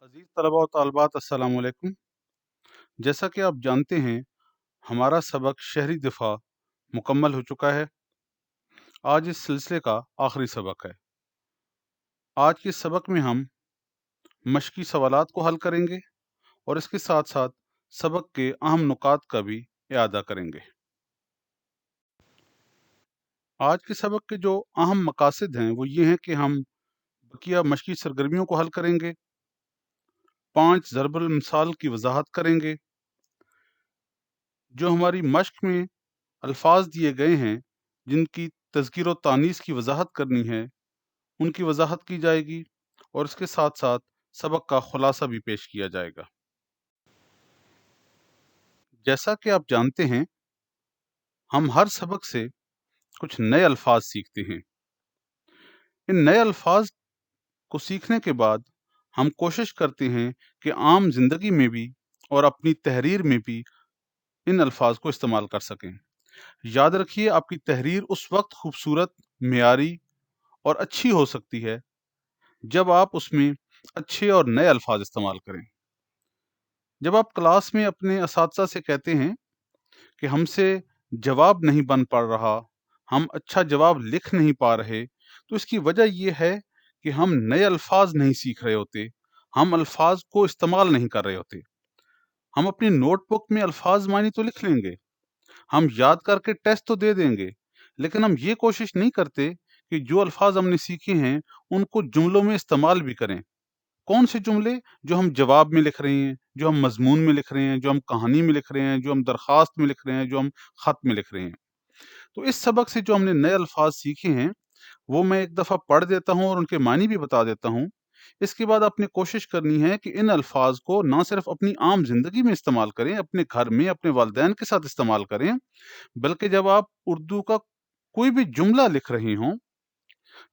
अजीज़ तलबा और तालिबात अस्सलाम वालेकुम। जैसा कि आप जानते हैं, हमारा सबक शहरी दिफा मुकम्मल हो चुका है। आज इस सिलसिले का आखिरी सबक है। आज के सबक में हम मशकी सवालात को हल करेंगे और इसके साथ साथ सबक के अहम नुकात का भी इआदा करेंगे। आज के सबक के जो अहम मकासद हैं वो ये हैं कि हम बकिया मशकी सरगर्मियों को हल करेंगे, 5 ज़रबुल मिसाल की वजाहत करेंगे, जो हमारी मश्क में अल्फाज दिए गए हैं जिनकी तज़कीर व तानीस की वजाहत करनी है, उनकी वजाहत की जाएगी और इसके साथ साथ सबक का खुलासा भी पेश किया जाएगा। जैसा कि आप जानते हैं, हम हर सबक से कुछ नए अल्फाज सीखते हैं। इन नए अल्फाज को सीखने के बाद हम कोशिश करते हैं कि आम जिंदगी में भी और अपनी तहरीर में भी इन अल्फाज को इस्तेमाल कर सकें। याद रखिए, आपकी तहरीर उस वक्त खूबसूरत, मेयारी और अच्छी हो सकती है जब आप उसमें अच्छे और नए अल्फाज इस्तेमाल करें। जब आप क्लास में अपने असातिज़ा से कहते हैं कि हमसे जवाब नहीं बन पा रहा, हम अच्छा जवाब लिख नहीं पा रहे, तो इसकी वजह ये है कि हम नए अल्फाज नहीं सीख रहे होते, हम अल्फाज को इस्तेमाल नहीं कर रहे होते। हम अपनी नोटबुक में अल्फाज मानी तो लिख लेंगे, हम याद करके टेस्ट तो दे देंगे, लेकिन हम ये कोशिश नहीं करते कि जो अल्फाज हमने सीखे हैं उनको जुमलों में इस्तेमाल भी करें। कौन से जुमले? जो हम जवाब में लिख रहे हैं, जो हम मज़मून में लिख रहे हैं, जो हम कहानी में लिख रहे हैं, जो हम दरख्वास्त में लिख रहे हैं, जो हम ख़त में लिख रहे हैं। तो इस सबक से जो हमने नए अल्फाज सीखे हैं, वो मैं एक दफ़ा पढ़ देता हूँ और उनके मानी भी बता देता हूँ। इसके बाद आपने कोशिश करनी है कि इन अल्फाज को ना सिर्फ अपनी आम जिंदगी में इस्तेमाल करें, अपने घर में अपने वालिदैन के साथ इस्तेमाल करें, बल्कि जब आप उर्दू का कोई भी जुमला लिख रहे हों,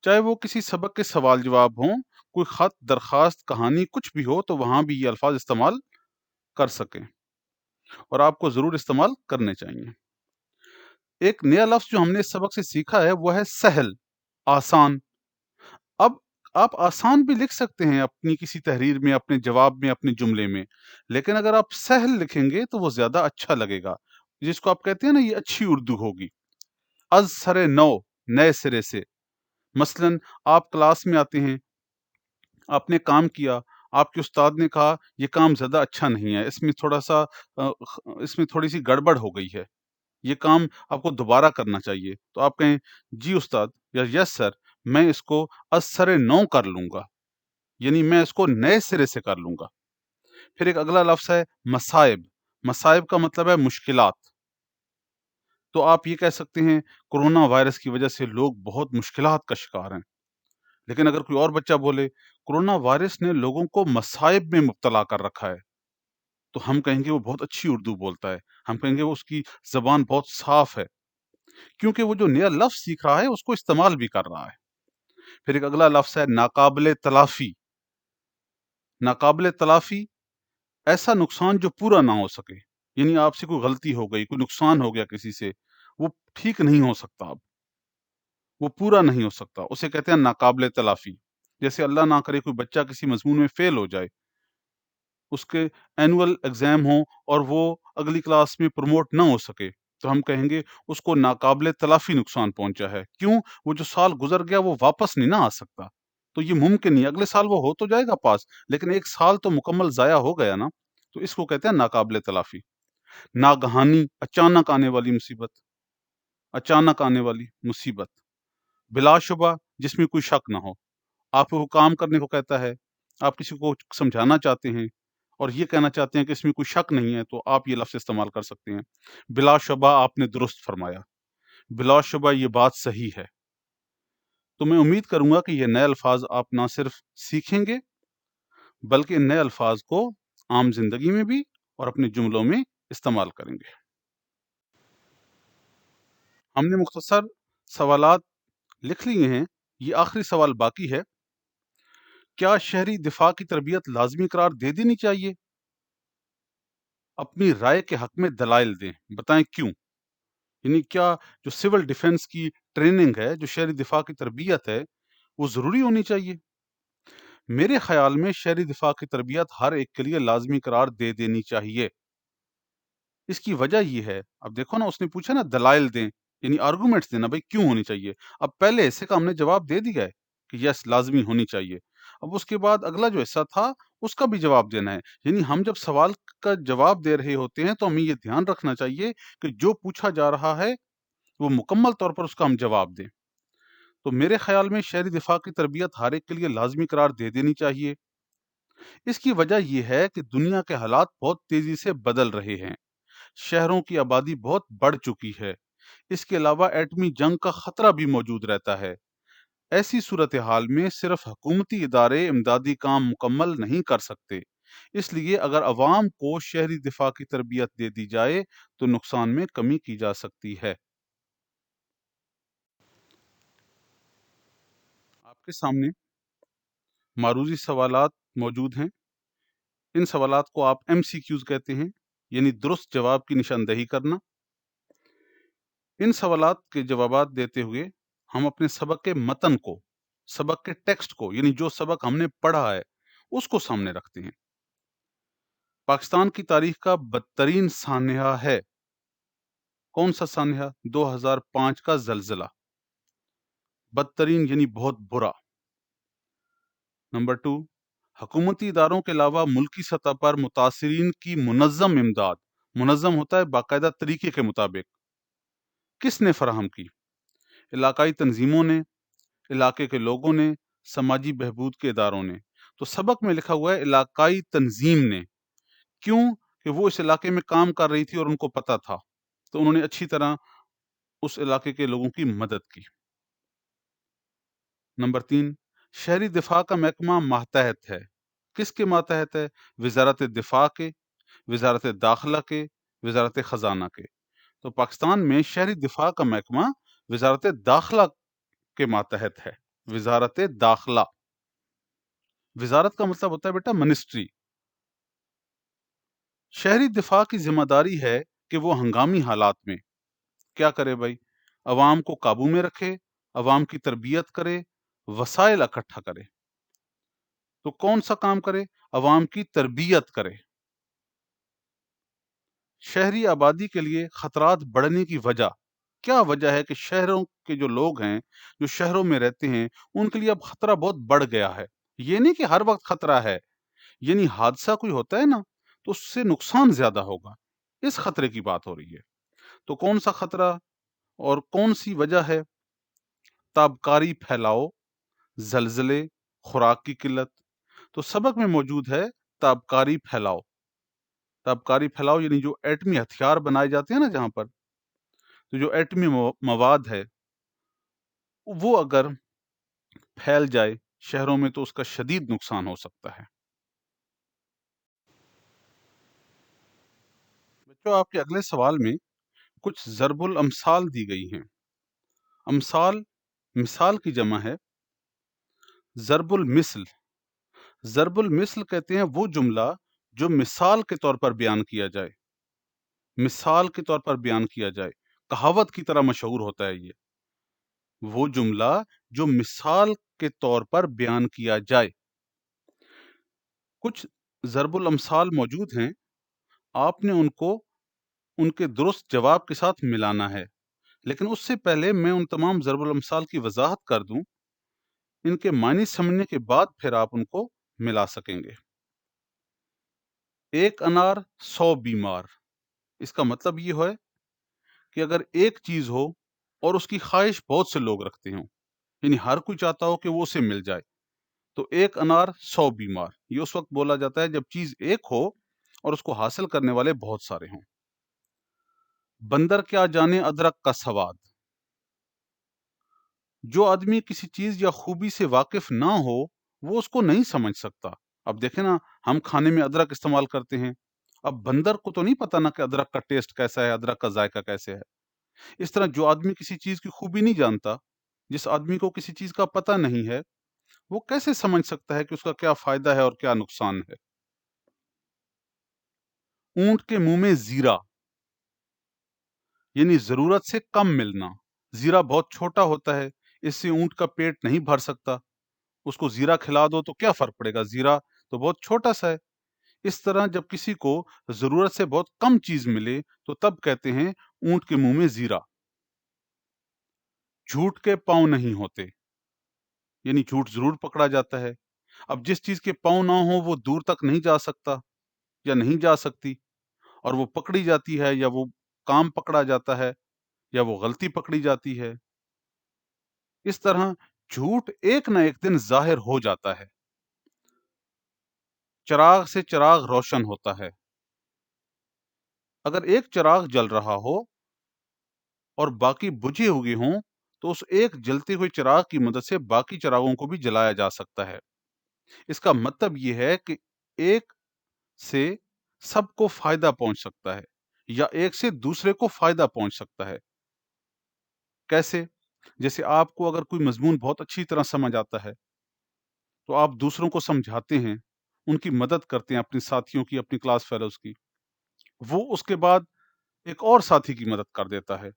चाहे वो किसी सबक के सवाल जवाब हों, कोई खत, दरखास्त, कहानी कुछ भी हो, तो वहां भी ये अल्फाज इस्तेमाल कर सकें और आपको जरूर इस्तेमाल करने चाहिए। एक नया लफ्ज जो हमने इस सबक से सीखा है वो है सहल, आसान। अब आप आसान भी लिख सकते हैं अपनी किसी तहरीर में, अपने जवाब में, अपने जुमले में, लेकिन अगर आप सहल लिखेंगे तो वो ज्यादा अच्छा लगेगा, जिसको आप कहते हैं ना, ये अच्छी उर्दू होगी। अज सरे नौ, नए सिरे से। मसलन आप क्लास में आते हैं, आपने काम किया, आपके उस्ताद ने कहा ये काम ज़्यादा अच्छा नहीं है, इसमें थोड़ा-सा इसमें थोड़ी-सी गड़बड़ हो गई है, ये काम आपको दोबारा करना चाहिए। तो आप कहें, जी उस्ताद या यस सर, मैं इसको अस-सरे-नौ कर लूँगा, यानी मैं इसको नए सिरे से कर लूँगा। फिर एक अगला लफ्ज़ है मसाइब। मसाइब का मतलब है मुश्किलात। तो आप ये कह सकते हैं, कोरोना वायरस की वजह से लोग बहुत मुश्किलात का शिकार हैं। लेकिन अगर कोई और बच्चा बोले, कोरोना वायरस ने लोगों को मसाइब में मुब्तला कर रखा है, तो हम कहेंगे वो बहुत अच्छी उर्दू बोलता है। हम कहेंगे वो उसकी ज़बान बहुत साफ है, क्योंकि वो जो नया लफ्ज़ सीख रहा है उसको इस्तेमाल भी कर रहा है। फिर एक अगला लफ्ज़ है नाकाबिले तलाफ़ी। नाकाबिले तलाफ़ी, ऐसा नुकसान जो पूरा ना हो सके, यानी आपसे कोई गलती हो गई, कोई नुकसान हो गया किसी से, वो ठीक नहीं हो सकता अब, वो पूरा नहीं हो सकता, उसे कहते हैं नाकाबिले तलाफ़ी। जैसे अल्लाह ना करे कोई बच्चा किसी मज़मून में फ़ेल हो जाए, उसके एनुअल एग्जाम हो और वो अगली क्लास में प्रमोट ना हो सके, तो हम कहेंगे उसको नाकाबिले तलाफी नुकसान पहुंचा है। क्यों? वो जो साल गुजर गया वो वापस नहीं ना आ सकता, तो ये मुमकिन नहीं। अगले साल वो हो तो जाएगा पास, लेकिन एक साल तो मुकम्मल जाया हो गया ना, तो इसको कहते हैं नाकाबिले तलाफी। नागहानी, अचानक आने वाली मुसीबत। अचानक आने वाली मुसीबत, बिलाशुबा, जिसमें कोई शक ना हो। आपको वो काम करने को कहता है, आप किसी को समझाना चाहते हैं और ये कहना चाहते हैं कि इसमें कोई शक नहीं है, तो आप ये लफ्ज़ इस्तेमाल कर सकते हैं। बिलाशुबा आपने दुरुस्त फरमाया, बिलाशुबा ये बात सही है। तो मैं उम्मीद करूँगा कि ये नए अल्फ़ाज़ आप ना सिर्फ़ सीखेंगे, बल्कि इन नए अल्फ़ाज़ को आम ज़िंदगी में भी और अपने जुमलों में इस्तेमाल करेंगे। हमने मुख्तसर सवालात लिख लिए हैं, ये आखिरी सवाल बाकी है। क्या शहरी दिफ़ा की तरबियत लाज़मी करार दे देनी चाहिए? अपनी राय के हक में दलाइल दें, बताएँ क्यों? यानी क्या जो सिविल डिफेंस की ट्रेनिंग है, जो शहरी दिफा की तरबियत है, वो ज़रूरी होनी चाहिए? میرے خیال میں شہری دفاع کی تربیت ہر ایک کے لیے لازمی قرار دے دینی چاہیے۔ اس کی وجہ یہ ہے، اب دیکھو نا، اس نے پوچھا نا دلائل دیں، یعنی آرگومنٹس دینا، بھائی کیوں ہونی چاہیے۔ اب پہلے حصے کا ہم نے جواب دے دیا ہے کہ یس لازمی ہونی چاہیے، اب اس کے بعد اگلا جو حصہ تھا اس کا بھی جواب دینا ہے۔ یعنی ہم جب سوال کا جواب دے رہے ہوتے ہیں تو ہمیں یہ دھیان رکھنا چاہیے کہ جو پوچھا جا رہا ہے وہ مکمل طور پر اس کا ہم جواب دیں۔ تو میرے خیال میں شہری دفاع کی تربیت ہر ایک کے لیے لازمی قرار دے دینی چاہیے۔ اس کی وجہ یہ ہے کہ دنیا کے حالات بہت تیزی سے بدل رہے ہیں، شہروں کی آبادی بہت بڑھ چکی ہے، اس کے علاوہ ایٹمی جنگ کا خطرہ بھی موجود رہتا ہے۔ ایسی صورتحال میں صرف حکومتی ادارے امدادی کام مکمل نہیں کر سکتے، اس لیے اگر عوام کو شہری دفاع کی تربیت دے دی جائے تو نقصان میں کمی کی جا سکتی ہے۔ آپ کے سامنے معروضی سوالات موجود ہیں۔ ان سوالات کو آپ ایم سی کیوز کہتے ہیں، یعنی درست جواب کی نشاندہی کرنا۔ ان سوالات کے جوابات دیتے ہوئے ہم اپنے سبق کے متن کو، سبق کے ٹیکسٹ کو، یعنی جو سبق ہم نے پڑھا ہے اس کو سامنے رکھتے ہیں۔ پاکستان کی تاریخ کا بدترین سانحہ ہے۔ کون سا سانحہ؟ 2005 کا زلزلہ۔ بدترین یعنی بہت برا۔ نمبر 2، حکومتی اداروں کے علاوہ ملکی سطح پر متاثرین کی منظم امداد، منظم ہوتا ہے باقاعدہ طریقے کے مطابق، کس نے فراہم کی؟ علاقائی تنظیموں نے، علاقے کے لوگوں نے، سماجی بہبود کے اداروں نے۔ تو سبق میں لکھا ہوا ہے علاقائی تنظیم نے۔ کیوں؟ کہ وہ اس علاقے میں کام کر رہی تھی اور ان کو پتہ تھا، تو انہوں نے اچھی طرح اس علاقے کے لوگوں کی مدد کی۔ نمبر 3، شہری دفاع کا محکمہ ماتحت ہے۔ کس کے ماتحت ہے؟ وزارت دفاع کے، وزارت داخلہ کے، وزارت خزانہ کے۔ تو پاکستان میں شہری دفاع کا محکمہ وزارت داخلہ کے ماتحت ہے۔ وزارت داخلہ، وزارت کا مطلب ہوتا ہے بیٹا منسٹری۔ شہری دفاع کی ذمہ داری ہے کہ وہ ہنگامی حالات میں کیا کرے بھائی؟ عوام کو قابو میں رکھے، عوام کی تربیت کرے، وسائل اکٹھا کرے۔ تو کون سا کام کرے؟ عوام کی تربیت کرے۔ شہری آبادی کے لیے خطرات بڑھنے کی وجہ کیا وجہ ہے کہ شہروں کے جو لوگ ہیں، جو شہروں میں رہتے ہیں، ان کے لیے اب خطرہ بہت بڑھ گیا ہے۔ یہ نہیں کہ ہر وقت خطرہ ہے، یعنی حادثہ کوئی ہوتا ہے نا تو اس سے نقصان زیادہ ہوگا، اس خطرے کی بات ہو رہی ہے۔ تو کون سا خطرہ اور کون سی وجہ ہے؟ تابکاری پھیلاؤ، زلزلے، خوراک کی قلت۔ تو سبق میں موجود ہے تابکاری پھیلاؤ۔ تابکاری پھیلاؤ یعنی جو ایٹمی ہتھیار بنائے جاتے ہیں نا جہاں پر، تو جو ایٹمی مواد ہے وہ اگر پھیل جائے شہروں میں تو اس کا شدید نقصان ہو سکتا ہے۔ بچوں، آپ کے اگلے سوال میں کچھ ضرب الامثال دی گئی ہیں۔ امثال مثال کی جمع ہے۔ ضرب المثل، ضرب المثل کہتے ہیں وہ جملہ جو مثال کے طور پر بیان کیا جائے، مثال کے طور پر بیان کیا جائے، کہاوت کی طرح مشہور ہوتا ہے۔ یہ وہ جملہ جو مثال کے طور پر بیان کیا جائے۔ کچھ ضرب الامثال موجود ہیں، آپ نے ان کو ان کے درست جواب کے ساتھ ملانا ہے، لیکن اس سے پہلے میں ان تمام ضرب الامثال کی وضاحت کر دوں، ان کے معنی سمجھنے کے بعد پھر آپ ان کو ملا سکیں گے۔ ایک انار 100 بیمار، اس کا مطلب یہ ہے کہ اگر ایک چیز ہو اور اس کی خواہش بہت سے لوگ رکھتے ہوں، یعنی ہر کوئی چاہتا ہو کہ وہ اسے مل جائے، تو ایک انار 100 بیمار، یہ اس وقت بولا جاتا ہے جب چیز ایک ہو اور اس کو حاصل کرنے والے بہت سارے ہوں۔ بندر کیا جانے ادرک کا سواد، جو آدمی کسی چیز یا خوبی سے واقف نہ ہو وہ اس کو نہیں سمجھ سکتا۔ اب دیکھیں نا، ہم کھانے میں ادرک استعمال کرتے ہیں، اب بندر کو تو نہیں پتا نا کہ ادرک کا ٹیسٹ کیسا ہے، ادرک کا ذائقہ کیسے ہے۔ اس طرح جو آدمی کسی چیز کی خوبی نہیں جانتا، جس آدمی کو کسی چیز کا پتہ نہیں ہے، وہ کیسے سمجھ سکتا ہے کہ اس کا کیا فائدہ ہے اور کیا نقصان ہے۔ اونٹ کے منہ میں زیرہ، یعنی ضرورت سے کم ملنا۔ زیرہ بہت چھوٹا ہوتا ہے، اس سے اونٹ کا پیٹ نہیں بھر سکتا، उसको जीरा खिला दो तो क्या फर्क पड़ेगा, जीरा तो बहुत छोटा सा है। इस तरह जब किसी को जरूरत से बहुत कम चीज मिले तो तब कहते हैं ऊंट के मुंह में जीरा। झूठ के पांव नहीं होते, यानी झूठ जरूर पकड़ा जाता है। अब जिस चीज के पांव ना हो वो दूर तक नहीं जा सकता या नहीं जा सकती, और वो पकड़ी जाती है या वो काम पकड़ा जाता है या वो गलती पकड़ी जाती है। इस तरह झूठ एक ना एक दिन जाहिर हो जाता है। चिराग से चिराग रोशन होता है। अगर एक चिराग जल रहा हो और बाकी बुझे हुए हों तो उस एक जलते हुए चिराग की मदद से बाकी चिरागों को भी जलाया जा सकता है। इसका मतलब ये है कि एक से सबको फायदा पहुंच सकता है या एक से दूसरे को फायदा पहुंच सकता है। कैसे? जैसे आपको अगर कोई मजमून बहुत अच्छी तरह समझ आता है तो आप दूसरों को समझाते हैं, उनकी मदद करते हैं, अपने साथियों की, अपनी क्लास फेलोज की। वो उसके बाद एक और साथी की मदद कर देता है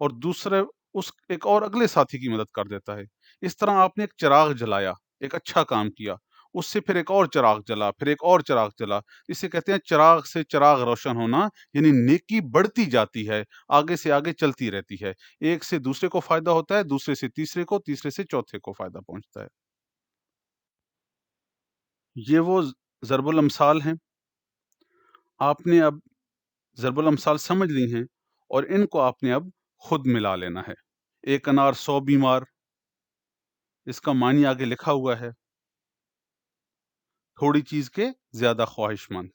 और दूसरे उस एक और अगले साथी की मदद कर देता है। इस तरह आपने एक चिराग जलाया, एक अच्छा काम किया, उससे फिर एक और चिराग जला, फिर एक और चिराग जला। इसे कहते हैं चिराग से चिराग रोशन होना, यानी नेकी बढ़ती जाती है, आगे से आगे चलती रहती है। एक से दूसरे को फायदा होता है, दूसरे से तीसरे को, तीसरे से चौथे को फायदा पहुंचता है। ये वो ज़रबुल अमसाल हैं। आपने अब ज़रबुल अमसाल समझ ली हैं और इनको आपने अब खुद मिला लेना है। एक अनार 100 बीमार, इसका मानी आगे लिखा हुआ है। थोड़ी चीज के ज्यादा ख्वाहिशमंद,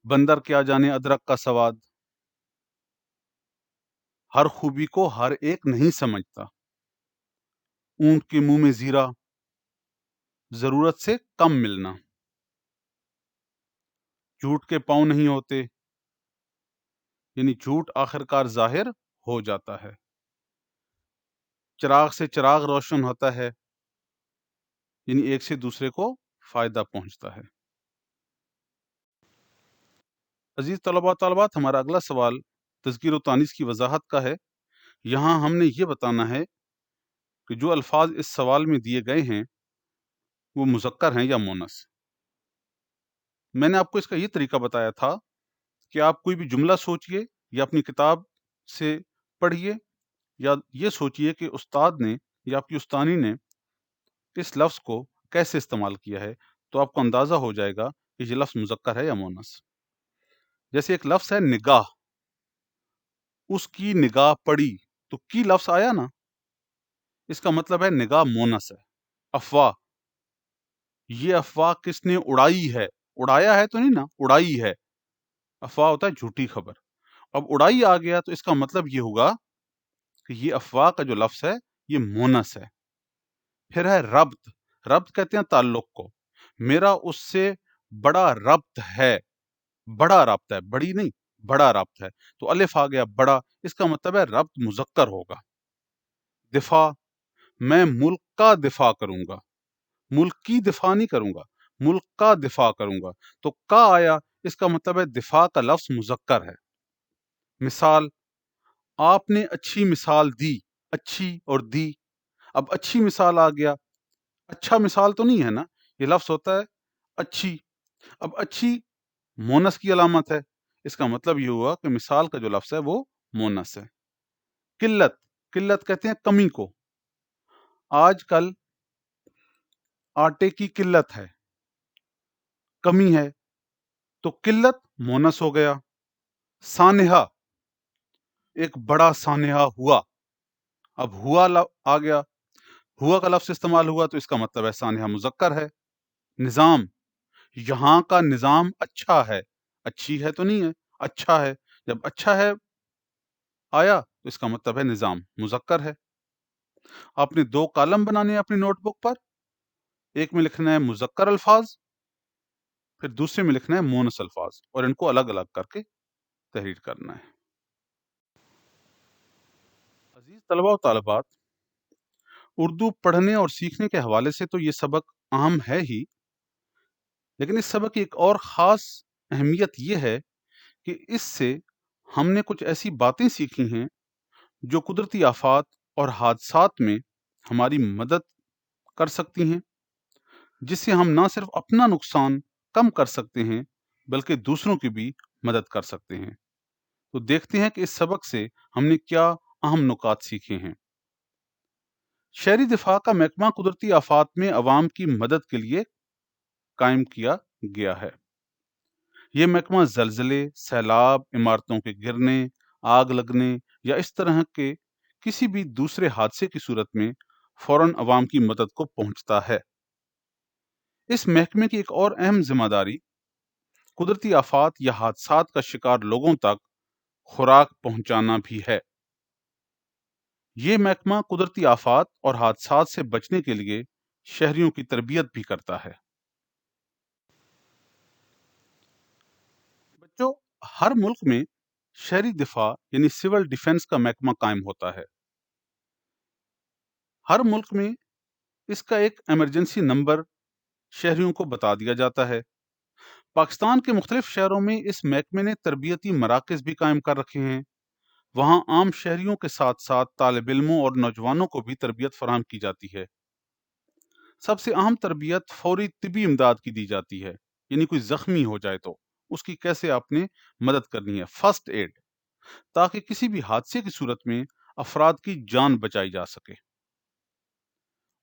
बंदर क्या जाने अदरक का सवाद, हर खूबी को हर एक नहीं समझता, ऊंट के मुंह में जीरा, जरूरत से कम मिलना, झूठ के पांव नहीं होते, यानी झूठ आखिरकार जाहिर हो जाता है। चिराग से चिराग रोशन होता है, यानी एक से दूसरे को फायदा पहुंचता है। अजीज तलबा तलबात, हमारा अगला सवाल तज़किर व तानीस की वजाहत का है। यहाँ हमने ये बताना है कि जो अल्फाज इस सवाल में दिए गए हैं वो मुज़क्कर हैं या मोनस। मैंने आपको इसका ये तरीका बताया था कि आप कोई भी जुमला सोचिए या अपनी किताब से पढ़िए, या ये सोचिए कि उस्ताद ने या आपकी उस्तानी ने इस लफ्ज़ को कैसे इस्तेमाल किया है, तो आपको अंदाज़ा हो जाएगा कि ये लफ्ज़ मुज़क्कर है या मोनस। जैसे एक लफ्ज़ है निगाह, उसकी निगाह पड़ी, तो की लफ्ज़ आया ना, इसका मतलब है निगाह मोनस है। अफवाह, ये अफवाह किसने उड़ाई है, उड़ाया है तो नहीं ना, उड़ाई है। अफवाह होता है झूठी खबर। अब उड़ाई आ गया तो इसका मतलब ये होगा कि ये अफवाह का जो लफ्ज़ है ये मोनस है। फिर है रब्त, रब्त कहते हैं ताल्लुक को। मेरा उससे बड़ा रब्त है, बड़ा रब्त है, बड़ी नहीं, बड़ा रब्त है। तो अलिफ आ गया बड़ा, इसका मतलब है रब्त मुज़क्कर होगा। दिफा, मैं मुल्क का दिफा करूंगा, मुल्क की दिफा नहीं करूंगा, मुल्क का दिफा करूंगा। तो का आया, इसका मतलब है दिफा का लफ्ज़ मुज़क्कर है। मिसाल, आपने अच्छी मिसाल दी, अच्छी और दी। अब अच्छी मिसाल आ गया, अच्छा मिसाल तो नहीं है ना, ये लफ्ज़ होता है अच्छी। अब अच्छी मोनस की अलामत है, इसका मतलब ये हुआ कि मिसाल का जो लफ्ज़ है वो मोनस है। किल्लत, किल्लत कहते हैं कमी को। आजकल आटे की किल्लत है, कमी है, तो किल्लत मोनस हो गया। सानेहा, एक बड़ा सानेहा हुआ। अब हुआ आ गया, हुआ का लफ्ज़ इस्तेमाल हुआ तो इसका मतलब है सानेहा मुज़क्कर है। निज़ाम, यहाँ का निज़ाम अच्छा है, अच्छी है तो नहीं है, अच्छा है। जब अच्छा है आया तो इसका मतलब है निज़ाम मुज़क्कर है। आपने 2 कॉलम बनाने हैं अपनी नोटबुक पर, एक में लिखना है मुज़क्कर अल्फाज, फिर दूसरे में लिखना है मोनस अल्फाज, और इनको अलग-अलग करके तहरीर करना है। अजीज तलबा और तालिबात, उर्दू पढ़ने और सीखने के हवाले से तो ये सबक अहम है ही, लेकिन इस सबक की एक और ख़ास अहमियत ये है कि इससे हमने कुछ ऐसी बातें सीखी हैं जो कुदरती आफ़ात और हादसात में हमारी मदद कर सकती हैं। जिससे हम ना सिर्फ अपना नुकसान कम कर सकते हैं बल्कि दूसरों की भी मदद कर सकते हैं। तो देखते हैं कि इस सबक से हमने क्या अहम नुकात सीखे हैं। शहरी दिफा का महकमा कुदरती आफात में अवाम की मदद के लिए कायम किया गया है। ये महकमा जलजले, सैलाब, इमारतों के गिरने, आग लगने या इस तरह के किसी भी दूसरे हादसे की सूरत में फौरन अवाम की मदद को पहुंचता है। इस महकमे की एक और अहम जिम्मेदारी कुदरती आफात या हादसात का शिकार लोगों तक खुराक पहुंचाना भी है। ये महकमा कुदरती आफात और हादसात से बचने के लिए शहरियों की तरबियत भी करता है। बच्चों, हर मुल्क में शहरी दिफा यानी सिविल डिफेंस का महकमा कायम होता है। हर मुल्क में इसका एक इमरजेंसी नंबर शहरियों को बता दिया जाता है। पाकिस्तान के मुख्तलिफ शहरों में इस महकमे ने तरबियती मराकज भी कायम कर रखे हैं। वहाँ आम शहरियों के साथ साथ तालिब इल्मों और नौजवानों को भी तरबियत फराहम की जाती है। सबसे अहम तरबियत फौरी तिबी इमदाद की दी जाती है, यानी कोई जख्मी हो जाए तो उसकी कैसे आपने मदद करनी है, फर्स्ट एड, ताकि किसी भी हादसे की सूरत में अफराद की जान बचाई जा सके।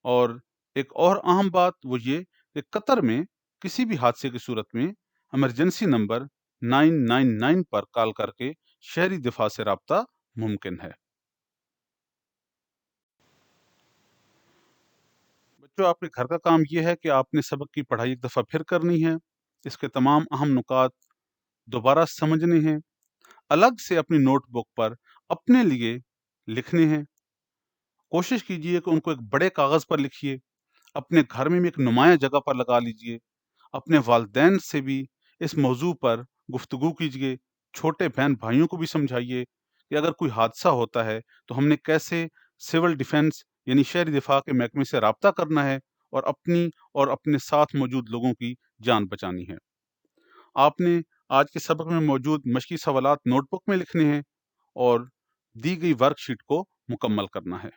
और एक और अहम बात वो ये कि कतर में किसी भी हादसे की सूरत में इमरजेंसी नंबर 999 पर कॉल करके शहरी दिफा से राब्ता मुमकिन है। बच्चों, आपके घर का काम ये है कि आपने सबक की पढ़ाई एक दफ़ा फिर करनी है, इसके तमाम अहम नुकात दोबारा समझने हैं, अलग से अपनी नोटबुक पर अपने लिए लिखने हैं। कोशिश कीजिए कि उनको एक बड़े कागज़ पर लिखिए, अपने घर में भी एक नुमाया जगह पर लगा लीजिए। अपने वालिदैन से भी इस मौजू पर गुफ्तगू कीजिए। छोटे बहन-भाइयों को भी समझाइए कि अगर कोई हादसा होता है, तो हमने कैसे सिविल डिफेंस यानी शहरी दिफा के महकमे से राब्ता करना है और अपनी और अपने साथ मौजूद लोगों की जान बचानी है। आपने आज के सबक में मौजूद मशकी सवालात नोटबुक में लिखने हैं और दी गई वर्कशीट को मुकम्मल करना है।